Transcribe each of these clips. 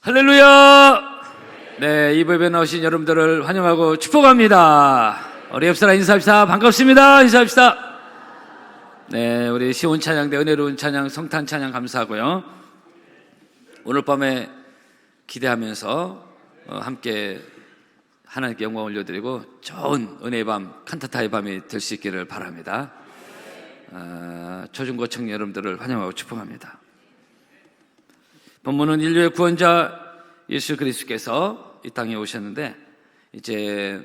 할렐루야! 네, 이 예배에 나오신 여러분들을 환영하고 축복합니다. 우리 옆사람 인사합시다. 반갑습니다. 인사합시다. 네, 우리 시온 찬양대 은혜로운 찬양, 성탄 찬양 감사하고요. 오늘 밤에 기대하면서 함께 하나님께 영광 올려드리고 좋은 은혜의 밤, 칸타타의 밤이 될 수 있기를 바랍니다. 초중고 청년 여러분들을 환영하고 축복합니다. 본문은 인류의 구원자 예수 그리스도께서 이 땅에 오셨는데, 이제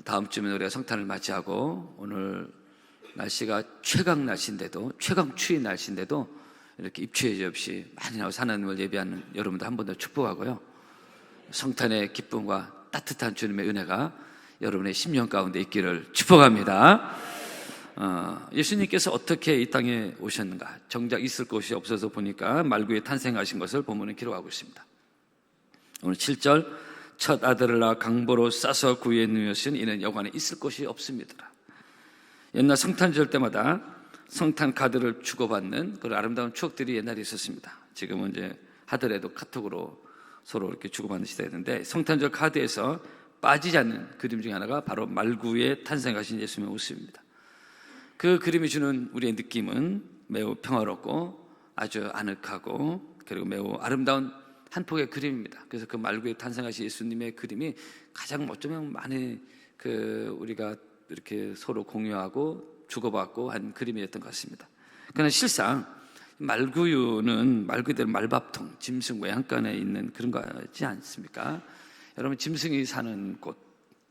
다음 주면 우리가 성탄을 맞이하고, 오늘 날씨가 최강 날씨인데도, 최강 추위 날씨인데도 이렇게 입추의 없이 많이 나와서 하나님을 예배하는 여러분들 한 번 더 축복하고요. 성탄의 기쁨과 따뜻한 주님의 은혜가 여러분의 심령 가운데 있기를 축복합니다. 예수님께서 어떻게 이 땅에 오셨는가? 정작 있을 곳이 없어서 보니까 말구에 탄생하신 것을 본문에 기록하고 있습니다. 오늘 7절, 첫 아들을 낳아 강보로 싸서 구유에 누였으니 이는 여관에 있을 곳이 없습니다. 옛날 성탄절 때마다 성탄 카드를 주고받는 그런 아름다운 추억들이 옛날에 있었습니다. 지금은 이제 하더라도 카톡으로 서로 이렇게 주고받는 시대였는데, 성탄절 카드에서 빠지지 않는 그림 중에 하나가 바로 말구에 탄생하신 예수님의 모습입니다. 그 그림이 주는 우리의 느낌은 매우 평화롭고 아주 아늑하고, 그리고 매우 아름다운 한 폭의 그림입니다. 그래서 그 말구에 탄생하신 예수님의 그림이 가장 어쩌면 많이 우리가 이렇게 서로 공유하고 주고받고 한 그림이었던 것 같습니다. 그러나 실상 말구유는 말 그대로 말밥통, 짐승 외양간에 있는 그런 거지 않습니까? 여러분, 짐승이 사는 곳,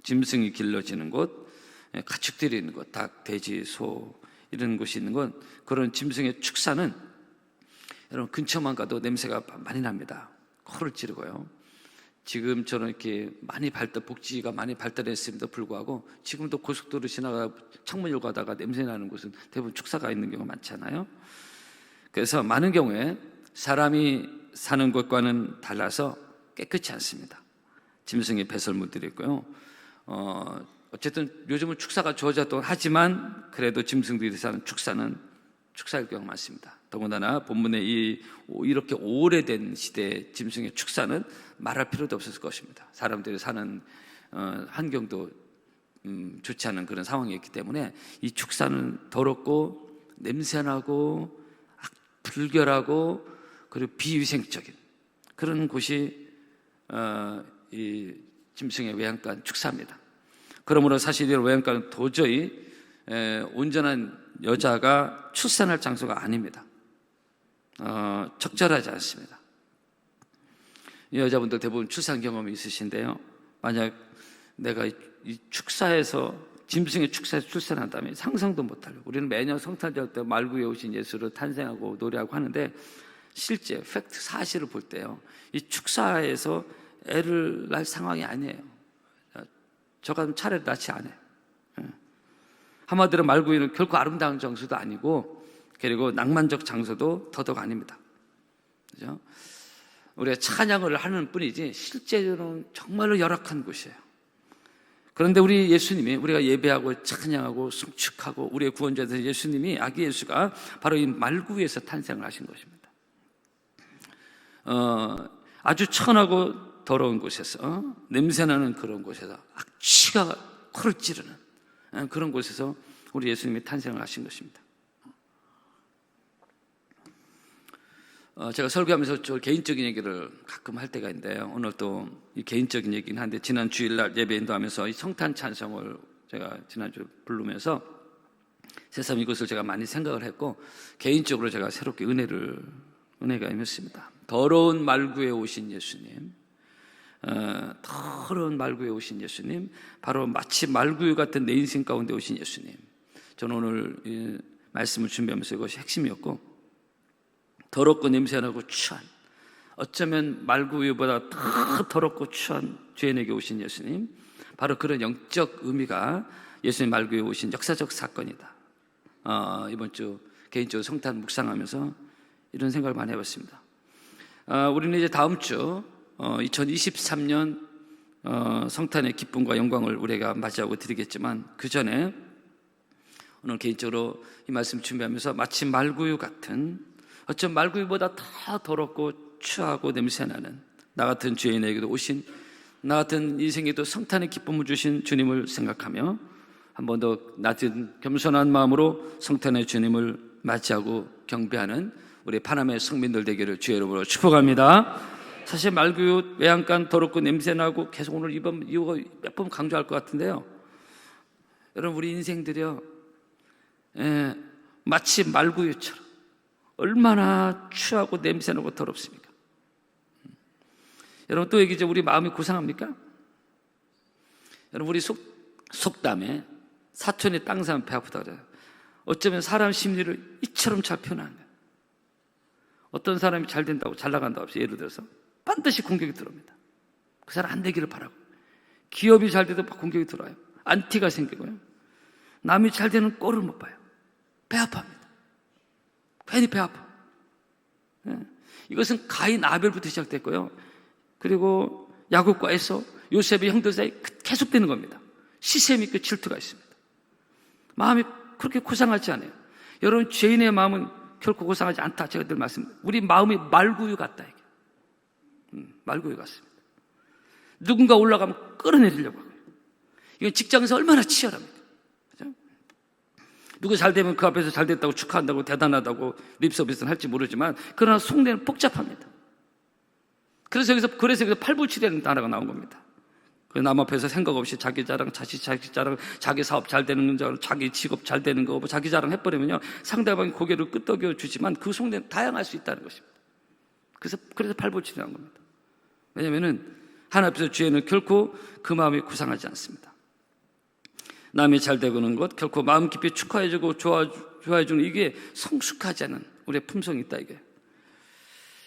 짐승이 길러지는 곳, 가축들이 있는 곳, 닭, 돼지, 소 이런 곳이 있는 곳, 그런 짐승의 축사는 여러분 근처만 가도 냄새가 많이 납니다. 코를 찌르고요. 지금처럼 이렇게 복지가 많이 발달했음에도 불구하고 지금도 고속도로 지나가 창문 열고 가다가 냄새 나는 곳은 대부분 축사가 있는 경우가 많잖아요. 그래서 많은 경우에 사람이 사는 곳과는 달라서 깨끗지 않습니다. 짐승의 배설물들이 있고요. 어쨌든 요즘은 축사가 좋아졌다고 하지만 그래도 짐승들이 사는 축사는 축사일 경우가 많습니다. 더군다나 본문에 이렇게 오래된 시대의 짐승의 축사는 말할 필요도 없었을 것입니다. 사람들이 사는 환경도 좋지 않은 그런 상황이었기 때문에 이 축사는 더럽고 냄새나고 불결하고 그리고 비위생적인 그런 곳이 이 짐승의 외양간 축사입니다. 그러므로 사실 이 외양간은 도저히 온전한 여자가 출산할 장소가 아닙니다. 적절하지 않습니다. 이 여자분들 대부분 출산 경험이 있으신데요, 만약 내가 이 축사에서, 짐승의 축사에서 출산한다면 상상도 못하려고, 우리는 매년 성탄절 때 말구에 오신 예수를 탄생하고 노래하고 하는데, 실제 팩트 사실을 볼 때요, 이 축사에서 애를 낳을 상황이 아니에요. 저 같으면 차라리 낳지 않아요. 한마디로 말구에는 결코 아름다운 장소도 아니고, 그리고 낭만적 장소도 더더욱 아닙니다. 그죠? 우리가 찬양을 하는 뿐이지 실제로는 정말로 열악한 곳이에요. 그런데 우리 예수님이, 우리가 예배하고 찬양하고 송축하고 우리의 구원자된 예수님이, 아기 예수가 바로 이 말구에서 탄생을 하신 것입니다. 아주 천하고 더러운 곳에서, 냄새나는 그런 곳에서, 악취가 코를 찌르는 그런 곳에서 우리 예수님이 탄생을 하신 것입니다. 제가 설교하면서 저 개인적인 얘기를 가끔 할 때가 있는데요, 오늘 또 이 개인적인 얘기긴 한데, 지난 주일날 예배 인도하면서 이 성탄 찬송을 제가 지난주에 부르면서 새삼 이것을 제가 많이 생각을 했고, 개인적으로 제가 새롭게 은혜가 임했습니다. 더러운 말구에 오신 예수님, 더러운 말구에 오신 예수님, 바로 마치 말구유 같은 내 인생 가운데 오신 예수님. 저는 오늘 이 말씀을 준비하면서 이것이 핵심이었고, 더럽고 냄새나고 추한, 어쩌면 말구유보다 더 더럽고 추한 죄인에게 오신 예수님, 바로 그런 영적 의미가 예수님 말구유에 오신 역사적 사건이다. 이번 주 개인적으로 성탄 묵상하면서 이런 생각을 많이 해봤습니다. 우리는 이제 다음 주 2023년 성탄의 기쁨과 영광을 우리가 맞이하고 드리겠지만, 그 전에 오늘 개인적으로 이 말씀 준비하면서 마치 말구유 같은, 어쩜 말구유보다 더 더럽고 추하고 냄새나는 나 같은 죄인에게도 오신, 나 같은 인생에도 성탄의 기쁨을 주신 주님을 생각하며 한 번 더 낮은 겸손한 마음으로 성탄의 주님을 맞이하고 경배하는 우리 파남의 성민들 되기를 주의 이름으로 축복합니다. 사실 말구유, 외양간 더럽고 냄새나고 계속 오늘 이거 몇 번 강조할 것 같은데요, 여러분 우리 인생들이요, 마치 말구유처럼 얼마나 추하고 냄새나고 더럽습니까? 여러분 또 얘기죠. 우리 마음이 고상합니까? 여러분 우리 속담에 사촌이 땅 사면 배 아프다 그래요. 어쩌면 사람 심리를 이처럼 잘 표현하는 거예요. 어떤 사람이 잘 된다고 잘 나간다고 해서 예를 들어서 반드시 공격이 들어옵니다. 그 사람 안 되기를 바라고, 기업이 잘 돼도 공격이 들어와요. 안티가 생기고요, 남이 잘 되는 꼴을 못 봐요. 배 아파합니다. 괜히 배 아파. 이것은 가인 아벨부터 시작됐고요, 그리고 야곱과 에서, 요셉의 형들 사이 계속되는 겁니다. 시샘 있고 질투가 있습니다. 마음이 그렇게 고상하지 않아요. 여러분 죄인의 마음은 결코 고상하지 않다. 제가 늘 말씀드립니다. 우리 마음이 말구유 같다 이게. 말구유 같습니다. 누군가 올라가면 끌어내리려고 하고요. 이건 직장에서 얼마나 치열합니까? 그죠? 누구 잘 되면 그 앞에서 잘 됐다고 축하한다고 대단하다고 립서비스는 할지 모르지만 그러나 속내는 복잡합니다. 그래서 여기서 팔불출이라는 단어가 나온 겁니다. 남 앞에서 생각 없이 자기 자랑, 자기 자랑, 자기 사업 잘 되는 거, 자기 직업 잘 되는 거, 자기 자랑 해버리면요, 상대방이 고개를 끄덕여 주지만 그 속내는 다양할 수 있다는 것입니다. 그래서 팔불출이라는 겁니다. 왜냐하면은 하나님 앞에서 죄는 결코 그 마음이 구상하지 않습니다. 남이 잘 되고는 것, 결코 마음 깊이 축하해주고 좋아해주는 이게 성숙하지 않은 우리의 품성이 있다 이게.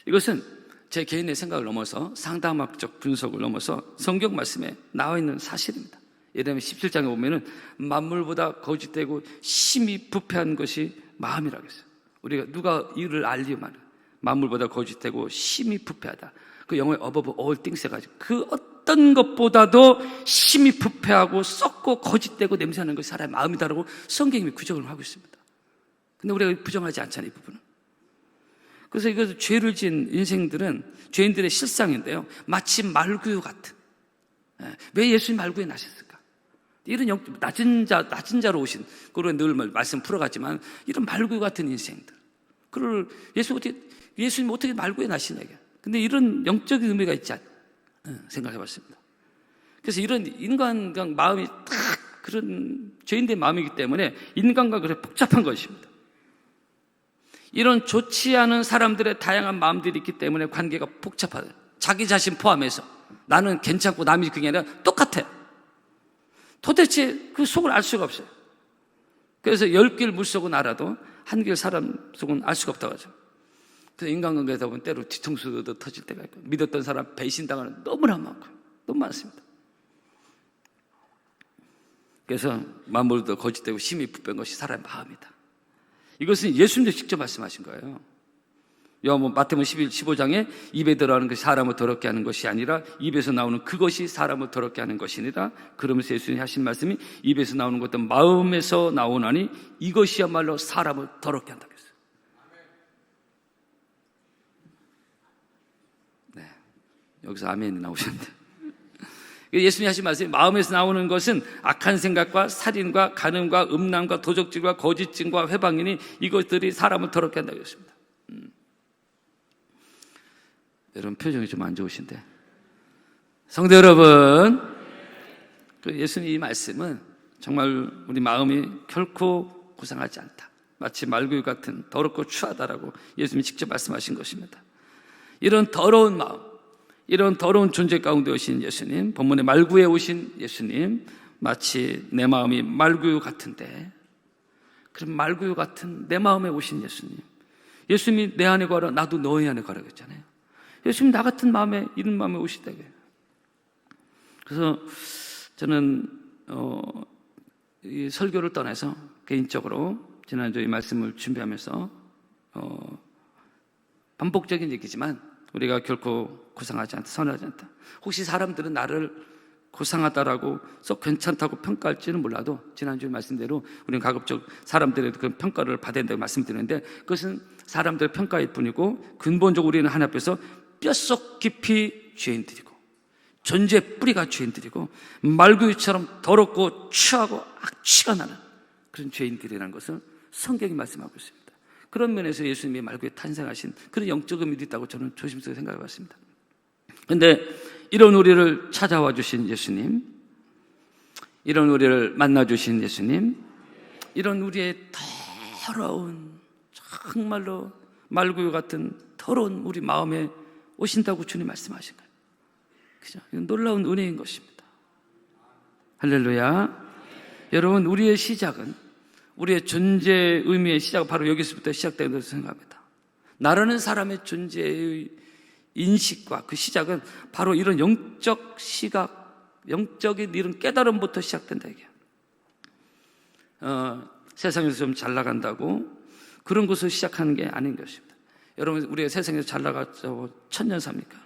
이것은 제 개인의 생각을 넘어서 상담학적 분석을 넘어서 성경 말씀에 나와 있는 사실입니다. 예레미야 17장에 보면은 만물보다 거짓되고 심히 부패한 것이 마음이라고 했어요. 우리가 누가 이를 알리면 만물보다 거짓되고 심히 부패하다. 그 영어에 above all things 해가지고 그 어떤 것보다도 심히 부패하고 썩고 거짓되고 냄새나는 것이 사람의 마음이다라고 성경이 부정을 하고 있습니다. 근데 우리가 부정하지 않잖아요, 이 부분은. 그래서 이것을 죄를 지은 인생들은 죄인들의 실상인데요, 마치 말구유 같은. 왜 예수님 말구유에 나셨을까? 이런 낮은 자로 오신, 그걸 늘 말씀 풀어갔지만 이런 말구유 같은 인생들. 그걸 예수님 어떻게 말구유에 나시냐. 근데 이런 영적인 의미가 있지 않나 생각해 봤습니다. 그래서 이런 인간과 마음이 딱 그런 죄인들의 마음이기 때문에 인간과 그래 복잡한 것입니다. 이런 좋지 않은 사람들의 다양한 마음들이 있기 때문에 관계가 복잡하다. 자기 자신 포함해서 나는 괜찮고 남이 그게 아니라 똑같아. 도대체 그 속을 알 수가 없어요. 그래서 10길 물속은 알아도 한 길 사람 속은 알 수가 없다고 하죠. 그래서 인간관계에서 보면 때로 뒤통수도 터질 때가 있고, 믿었던 사람 배신당하는 너무나 많고 너무 많습니다. 그래서 만물도 거짓되고 심히 부패한 것이 사람의 마음이다. 이것은 예수님도 직접 말씀하신 거예요. 마태복음 15장에 입에 들어가는 것이 사람을 더럽게 하는 것이 아니라 입에서 나오는 그것이 사람을 더럽게 하는 것이니라. 그러면서 예수님이 하신 말씀이 입에서 나오는 것도 마음에서 나오나니 이것이야말로 사람을 더럽게 한다고 했어요. 네, 여기서 아멘이 나오셨는데, 예수님이 하신 말씀이 마음에서 나오는 것은 악한 생각과 살인과 간음과 음란과 도적질과 거짓증과 회방이니 이것들이 사람을 더럽게 한다고 했습니다. 여러분 표정이 좀 안 좋으신데, 성도 여러분, 예수님 이 말씀은 정말 우리 마음이 결코 고상하지 않다, 마치 말구유 같은 더럽고 추하다라고 예수님이 직접 말씀하신 것입니다. 이런 더러운 마음, 이런 더러운 존재 가운데 오신 예수님, 본문에 말구에 오신 예수님, 마치 내 마음이 말구유 같은데, 그럼 말구유 같은 내 마음에 오신 예수님, 예수님이 내 안에 거하라 나도 너희 안에 거하라고 했잖아요. 예수님 나 같은 마음에, 이런 마음에 오시다고요. 그래서 저는 이 설교를 떠나서 개인적으로 지난주 이 말씀을 준비하면서 반복적인 얘기지만 우리가 결코 고상하지 않다, 선하지 않다. 혹시 사람들은 나를 고상하다라고 썩 괜찮다고 평가할지는 몰라도 지난주에 말씀대로 우리는 가급적 사람들의 그런 평가를 받아야 된다고 말씀드렸는데, 그것은 사람들의 평가일 뿐이고 근본적으로 우리는 하나님 앞에서 뼛속 깊이 죄인들이고 존재의 뿌리가 죄인들이고 말구유처럼 더럽고 추하고 악취가 나는 그런 죄인들이라는 것을 성경이 말씀하고 있습니다. 그런 면에서 예수님이 말구에 탄생하신 그런 영적 의미도 있다고 저는 조심스럽게 생각해 봤습니다. 그런데 이런 우리를 찾아와 주신 예수님, 이런 우리를 만나 주신 예수님, 이런 우리의 더러운 정말로 말구유 같은 더러운 우리 마음에 오신다고 주님 말씀하신 거예요. 그죠? 이건 놀라운 은혜인 것입니다. 할렐루야. 여러분, 우리의 시작은, 우리의 존재의 의미의 시작은 바로 여기서부터 시작되는 것을 생각합니다. 나라는 사람의 존재의 인식과 그 시작은 바로 이런 영적 시각, 영적인 이런 깨달음부터 시작된다 이게. 세상에서 좀 잘 나간다고 그런 것을 시작하는 게 아닌 것입니다. 여러분, 우리가 세상에서 잘 나가자고 천년 삽니까?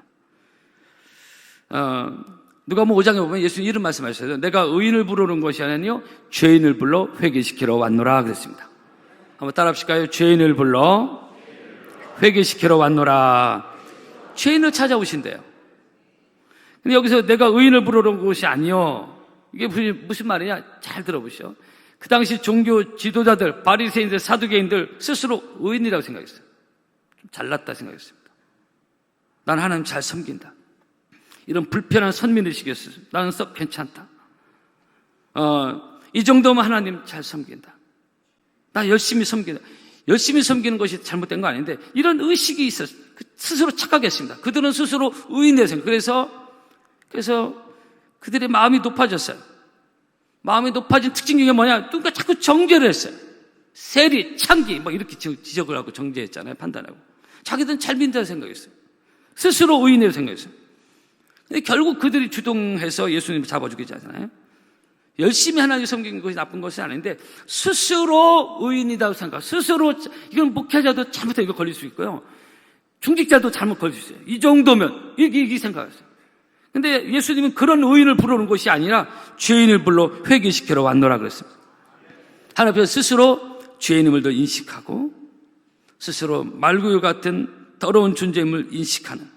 누가복음 5장에 보면 예수님 이런 말씀하셨어요. 내가 의인을 부르는 것이 아니요 죄인을 불러 회개시키러 왔노라 그랬습니다. 한번 따라 합시까요? 죄인을 불러 회개시키러 왔노라. 죄인을 찾아오신대요. 근데 여기서 내가 의인을 부르는 것이 아니요, 이게 무슨 말이냐? 잘 들어보시오. 그 당시 종교 지도자들, 바리새인들, 사두개인들 스스로 의인이라고 생각했어요. 좀 잘났다 생각했습니다. 난 하나님 잘 섬긴다. 이런 불편한 선민의식이었어요. 나는 썩 괜찮다. 이 정도면 하나님 잘 섬긴다. 나 열심히 섬긴다. 열심히 섬기는 것이 잘못된 거 아닌데 이런 의식이 있었어요. 스스로 착각했습니다. 그들은 스스로 의인이라고 생각했어요. 그래서 그들의 마음이 높아졌어요. 마음이 높아진 특징 중에 뭐냐? 누가 자꾸 정죄를 했어요. 세리, 창기 막 이렇게 지적을 하고 정죄했잖아요. 판단하고. 자기들은 잘 믿는다고 생각했어요. 스스로 의인이라고 생각했어요. 근데 결국 그들이 주동해서 예수님을 잡아 죽이잖아요. 열심히 하나님 섬기는 것이 나쁜 것이 아닌데 스스로 의인이라고 생각, 스스로 이건 목회자도 잘못해 이거 걸릴 수 있고요. 중직자도 잘못 걸릴 수 있어요. 이 정도면 이게 생각했어요. 근데 예수님은 그런 의인을 부르는 것이 아니라 죄인을 불러 회개시키러 왔노라 그랬습니다. 하나님 앞에서 스스로 죄인임을 더 인식하고 스스로 말구유 같은 더러운 존재임을 인식하는,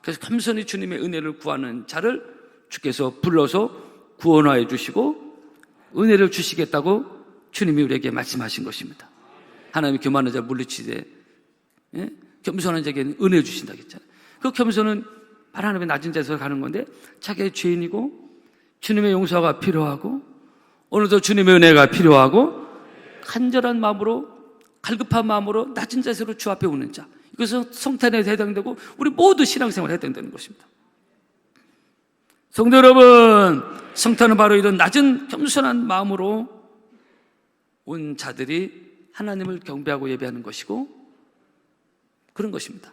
그래서 겸손히 주님의 은혜를 구하는 자를 주께서 불러서 구원하여 주시고 은혜를 주시겠다고 주님이 우리에게 말씀하신 것입니다. 하나님이 교만한 자 물리치되 겸손한 자에게는 은혜 주신다고 했잖아요. 그 겸손은 하나님의 낮은 자에서 가는 건데 자기의 죄인이고 주님의 용서가 필요하고 오늘도 주님의 은혜가 필요하고 간절한 마음으로 갈급한 마음으로 낮은 자세로 주 앞에 오는 자, 이것은 성탄에 해당되고 우리 모두 신앙생활에 해당되는 것입니다. 성도 여러분, 성탄은 바로 이런 낮은 겸손한 마음으로 온 자들이 하나님을 경배하고 예배하는 것이고 그런 것입니다.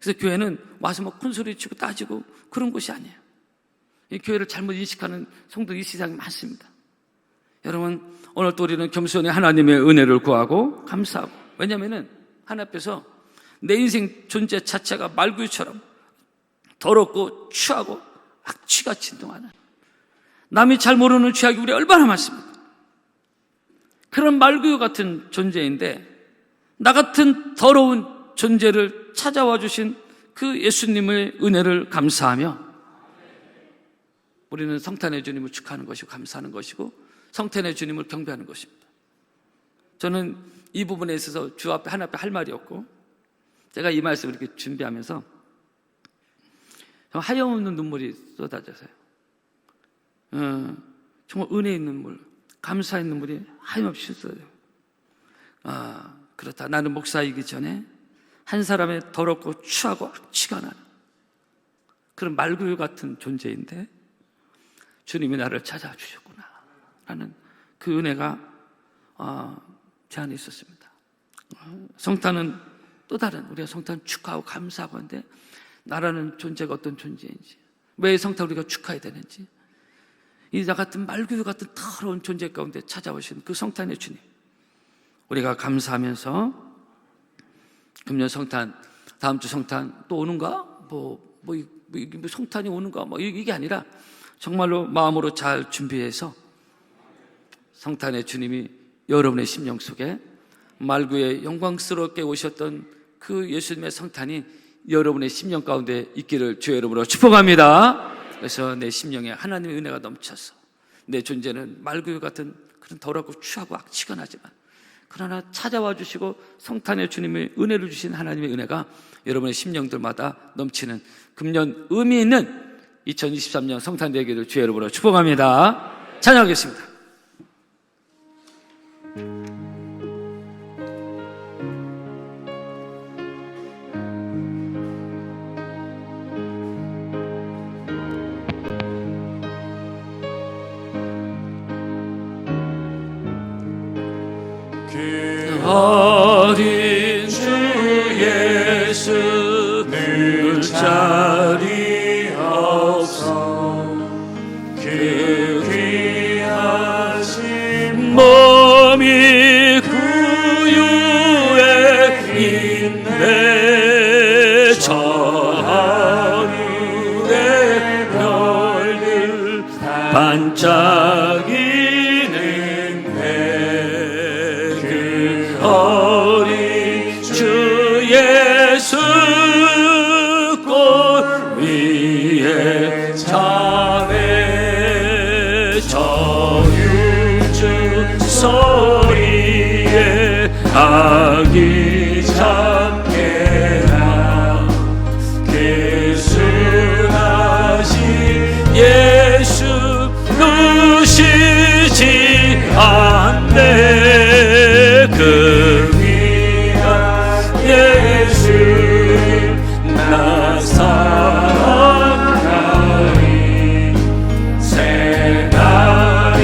그래서 교회는 와서 뭐 큰소리 치고 따지고 그런 곳이 아니에요. 이 교회를 잘못 인식하는 성도 이 세상에 많습니다. 여러분, 오늘 또 우리는 겸손히 하나님의 은혜를 구하고 감사하고, 왜냐하면 하나님 앞에서 내 인생 존재 자체가 말구유처럼 더럽고 추하고 악취가 진동하는, 남이 잘 모르는 죄악이 우리 얼마나 많습니까? 그런 말구유 같은 존재인데 나 같은 더러운 존재를 찾아와 주신 그 예수님의 은혜를 감사하며 우리는 성탄의 주님을 축하하는 것이고 감사하는 것이고 성탄의 주님을 경배하는 것입니다. 저는 이 부분에 있어서 주 앞에 하나님 앞에 할 말이 없고, 제가 이 말씀을 이렇게 준비하면서 하염없는 눈물이 쏟아져서요. 정말 은혜 있는 눈물, 감사의 눈물이 하염없이 쏟아져요. 그렇다. 나는 목사이기 전에 한 사람의 더럽고 추하고 악취가 나는 그런 말구유 같은 존재인데 주님이 나를 찾아와 주셨구나 라는 그 은혜가 제 안에 있었습니다. 성탄은 또 다른, 우리가 성탄 축하하고 감사하고 하는데 나라는 존재가 어떤 존재인지, 왜 성탄 우리가 축하해야 되는지, 이 나 같은 말구유 같은 더러운 존재 가운데 찾아오신 그 성탄의 주님, 우리가 감사하면서 금년 성탄, 다음 주 성탄 또 오는가? 성탄이 오는가? 이게 아니라 정말로 마음으로 잘 준비해서 성탄의 주님이 여러분의 심령 속에 말구에 영광스럽게 오셨던 그 예수님의 성탄이 여러분의 심령 가운데 있기를 주의 이름으로 축복합니다. 그래서 내 심령에 하나님의 은혜가 넘쳐서 내 존재는 말구유 같은 그런 더럽고 추하고 악취가 나지만 그러나 찾아와 주시고 성탄의 주님의 은혜를 주신 하나님의 은혜가 여러분의 심령들마다 넘치는 금년 의미 있는 2023년 성탄 되기를 주의 이름으로 축복합니다. 찬양하겠습니다. 어린 주 예수 늘 자리 없어 그 귀하신 몸이 구유에 있네 저 하늘의 별들 반짝이는데 그 어린 주 예수 꽃 위에 자네 저유주 소리에 아기 참게라 그 순하신 예수 누시지 않네 그 귀한 예수 나 사랑하리 새날이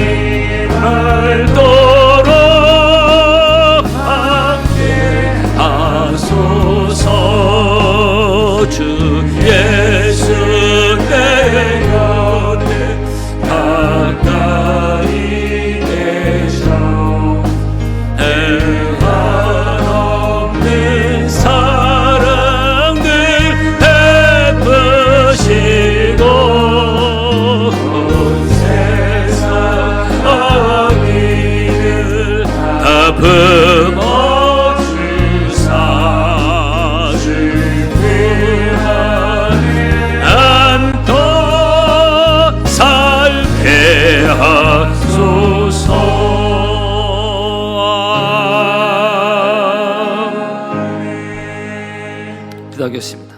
밝도록 함께 하소서 주 예수 내 곁에 가까이 계셔 한없는 사랑을 베푸시고 온 세상 어린이를 다 품어주사 주님을 안고 살게 하소서. 기도하겠습니다.